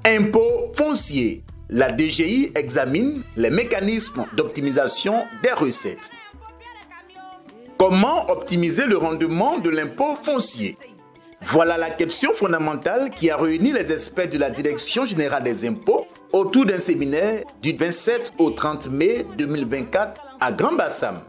Impôt foncier. La DGI examine les mécanismes d'optimisation des recettes. Comment optimiser le rendement de l'impôt foncier? Voilà la question fondamentale qui a réuni les experts de la Direction générale des impôts autour d'un séminaire du 27 au 30 mai 2024 à Grand-Bassam.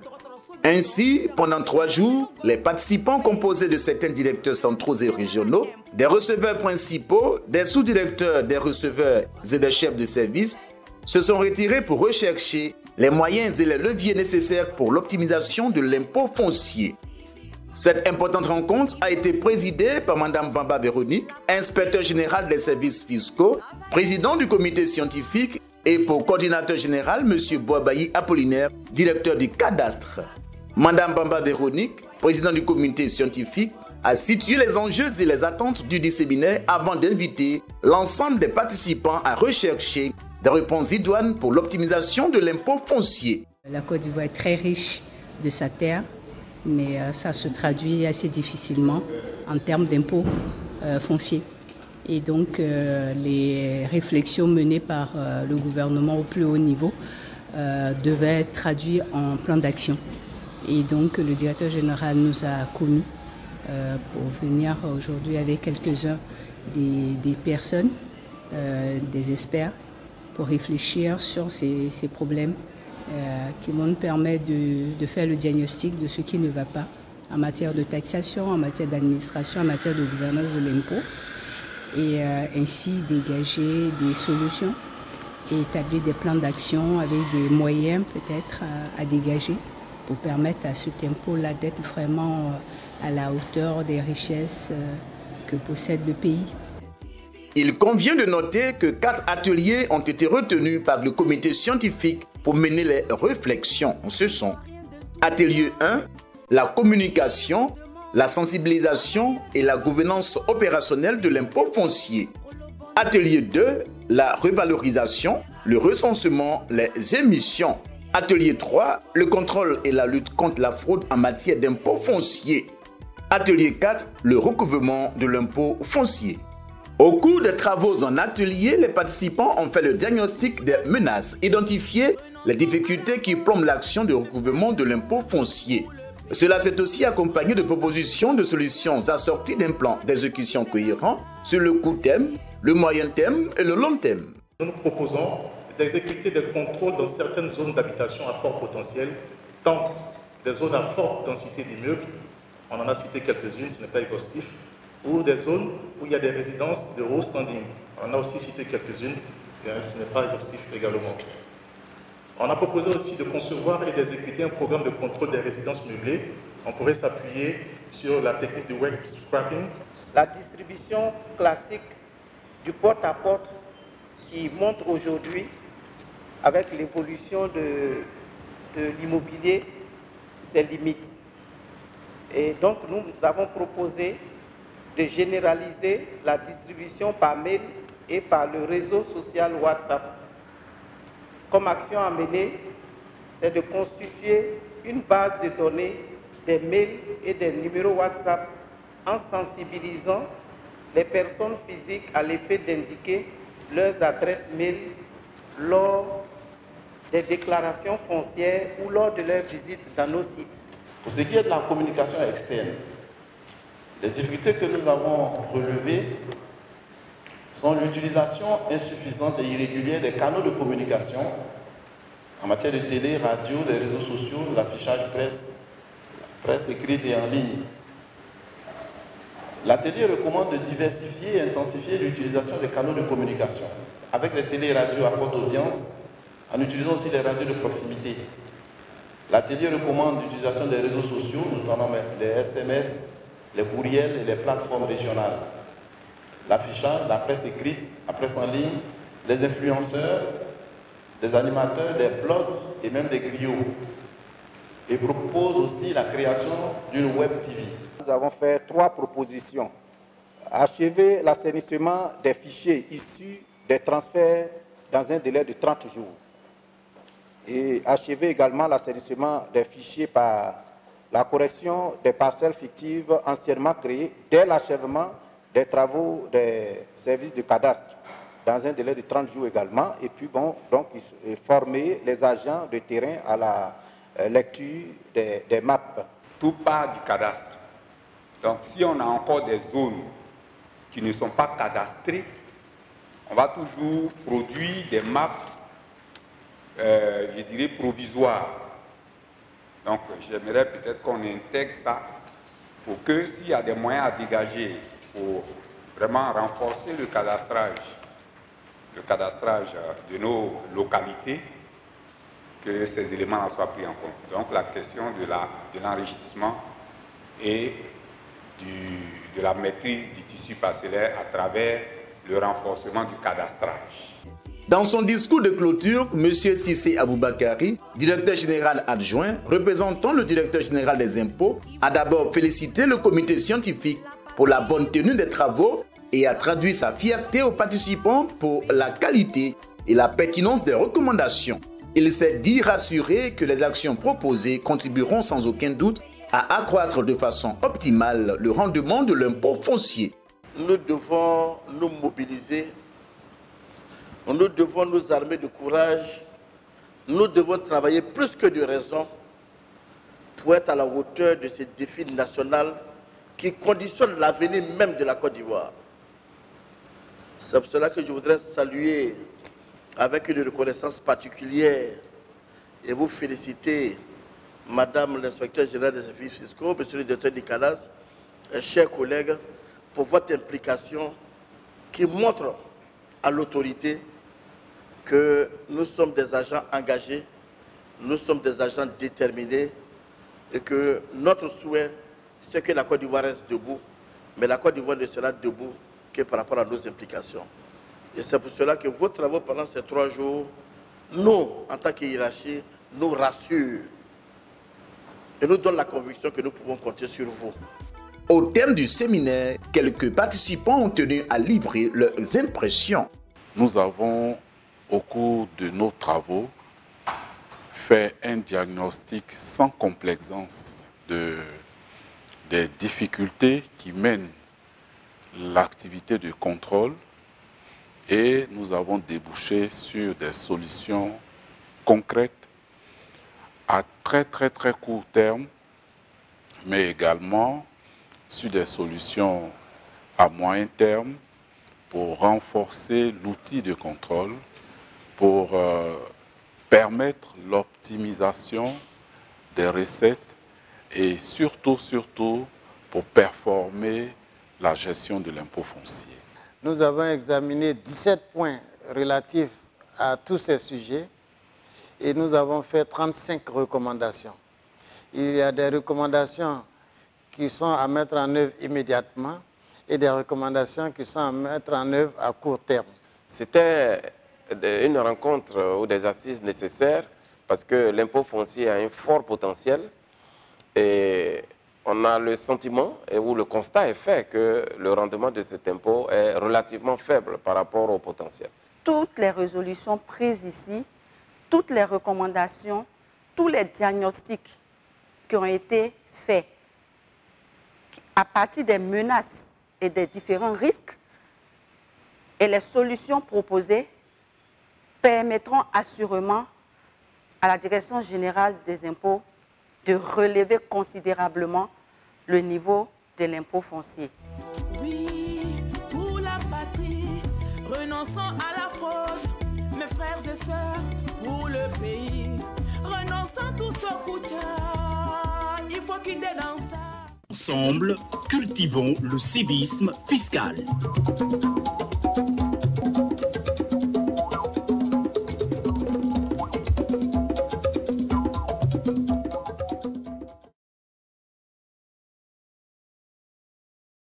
Ainsi, pendant 3 jours, les participants composés de certains directeurs centraux et régionaux, des receveurs principaux, des sous-directeurs, des receveurs et des chefs de service se sont retirés pour rechercher les moyens et les leviers nécessaires pour l'optimisation de l'impôt foncier. Cette importante rencontre a été présidée par Mme Bamba Véronique, inspecteur général des services fiscaux, président du comité scientifique et pour coordinateur général, M. Boabayi Apollinaire, directeur du cadastre. Mme Bamba Véronique, président du comité scientifique, a situé les enjeux et les attentes du séminaire avant d'inviter l'ensemble des participants à rechercher des réponses idoines pour l'optimisation de l'impôt foncier. La Côte d'Ivoire est très riche de sa terre, mais ça se traduit assez difficilement en termes d'impôts fonciers. Et donc les réflexions menées par le gouvernement au plus haut niveau devaient être traduites en plan d'action. Et donc le directeur général nous a commis pour venir aujourd'hui avec quelques-uns des personnes, des experts, pour réfléchir sur ces problèmes qui vont nous permettre de faire le diagnostic de ce qui ne va pas en matière de taxation, en matière d'administration, en matière de gouvernance de l'impôt, et ainsi dégager des solutions et établir des plans d'action avec des moyens peut-être à dégager pour permettre à cet impôt-là d'être vraiment à la hauteur des richesses que possède le pays. Il convient de noter que 4 ateliers ont été retenus par le comité scientifique pour mener les réflexions. Ce sont: atelier 1, la communication, la sensibilisation et la gouvernance opérationnelle de l'impôt foncier. Atelier 2, la revalorisation, le recensement, les émissions. Atelier 3, le contrôle et la lutte contre la fraude en matière d'impôt foncier. Atelier 4, le recouvrement de l'impôt foncier. Au cours des travaux en atelier, les participants ont fait le diagnostic des menaces, identifié les difficultés qui plombent l'action de recouvrement de l'impôt foncier. Cela s'est aussi accompagné de propositions de solutions assorties d'un plan d'exécution cohérent sur le court terme, le moyen terme et le long terme. Nous proposons d'exécuter des contrôles dans certaines zones d'habitation à fort potentiel, tant des zones à forte densité d'immeubles, on en a cité quelques-unes, ce n'est pas exhaustif, ou des zones où il y a des résidences de haut standing, on en a aussi cité quelques-unes, ce n'est pas exhaustif également. On a proposé aussi de concevoir et d'exécuter un programme de contrôle des résidences meublées. On pourrait s'appuyer sur la technique du web scrapping. La distribution classique du porte-à-porte qui montre aujourd'hui, avec l'évolution de l'immobilier, ses limites. Et donc nous avons proposé de généraliser la distribution par mail et par le réseau social WhatsApp. Comme action à mener, c'est de constituer une base de données des mails et des numéros WhatsApp en sensibilisant les personnes physiques à l'effet d'indiquer leurs adresses mail lors des déclarations foncières ou lors de leur visite dans nos sites. Pour ce qui est de la communication externe, les difficultés que nous avons relevées sont l'utilisation insuffisante et irrégulière des canaux de communication en matière de télé, radio, des réseaux sociaux, l'affichage presse écrite et en ligne. L'atelier recommande de diversifier et intensifier l'utilisation des canaux de communication avec les télé et radios à forte audience, en utilisant aussi les radios de proximité. L'atelier recommande l'utilisation des réseaux sociaux, notamment les SMS, les courriels et les plateformes régionales. L'affichage, la presse écrite, la presse en ligne, les influenceurs, des animateurs, des blogs et même des griots. Et propose aussi la création d'une web TV. Nous avons fait 3 propositions. Achever l'assainissement des fichiers issus des transferts dans un délai de 30 jours. Et achever également l'assainissement des fichiers par la correction des parcelles fictives anciennement créées dès l'achèvement des travaux des services de cadastre. dans un délai de 30 jours également, et puis bon, donc former les agents de terrain à la lecture des maps. Tout part du cadastre. Donc si on a encore des zones qui ne sont pas cadastrées, on va toujours produire des maps, je dirais, provisoires. Donc j'aimerais peut-être qu'on intègre ça pour que s'il y a des moyens à dégager pour vraiment renforcer le cadastrage de nos localités, que ces éléments soient pris en compte. Donc la question de l'enrichissement et de la maîtrise du tissu parcellaire à travers le renforcement du cadastrage. Dans son discours de clôture, M. Cissé Aboubakari, directeur général adjoint, représentant le directeur général des impôts, a d'abord félicité le comité scientifique pour la bonne tenue des travaux et a traduit sa fierté aux participants pour la qualité et la pertinence des recommandations. Il s'est dit rassuré que les actions proposées contribueront sans aucun doute à accroître de façon optimale le rendement de l'impôt foncier. Nous devons nous mobiliser, nous devons nous armer de courage, nous devons travailler plus que de raison pour être à la hauteur de ces défis nationaux qui conditionnent l'avenir même de la Côte d'Ivoire. C'est pour cela que je voudrais saluer avec une reconnaissance particulière et vous féliciter, Madame l'inspecteur général des services fiscaux, Monsieur le directeur du CADAS, chers collègues, pour votre implication qui montre à l'autorité que nous sommes des agents engagés, nous sommes des agents déterminés et que notre souhait, c'est que la Côte d'Ivoire reste debout, mais la Côte d'Ivoire ne sera debout que par rapport à nos implications. Et c'est pour cela que vos travaux pendant ces 3 jours, nous, en tant que hiérarchie, nous rassurent et nous donnent la conviction que nous pouvons compter sur vous. Au terme du séminaire, quelques participants ont tenu à livrer leurs impressions. Nous avons, au cours de nos travaux, fait un diagnostic sans complaisance des difficultés qui mènent l'activité de contrôle et nous avons débouché sur des solutions concrètes à très court terme, mais également sur des solutions à moyen terme pour renforcer l'outil de contrôle, pour permettre l'optimisation des recettes et surtout pour performer la gestion de l'impôt foncier. Nous avons examiné 17 points relatifs à tous ces sujets et nous avons fait 35 recommandations. Il y a des recommandations qui sont à mettre en œuvre immédiatement et des recommandations qui sont à mettre en œuvre à court terme. C'était une rencontre ou des assises nécessaires parce que l'impôt foncier a un fort potentiel et on a le sentiment, ou le constat est fait, que le rendement de cet impôt est relativement faible par rapport au potentiel. Toutes les résolutions prises ici, toutes les recommandations, tous les diagnostics qui ont été faits à partir des menaces et des différents risques et les solutions proposées permettront assurément à la Direction générale des impôts de relever considérablement le niveau de l'impôt foncier. Oui, pour la patrie, renonçons à la fraude, mes frères et sœurs, pour le pays, renonçons tous au Koutia, il faut qu'il dénonce ça. Ensemble, cultivons le civisme fiscal.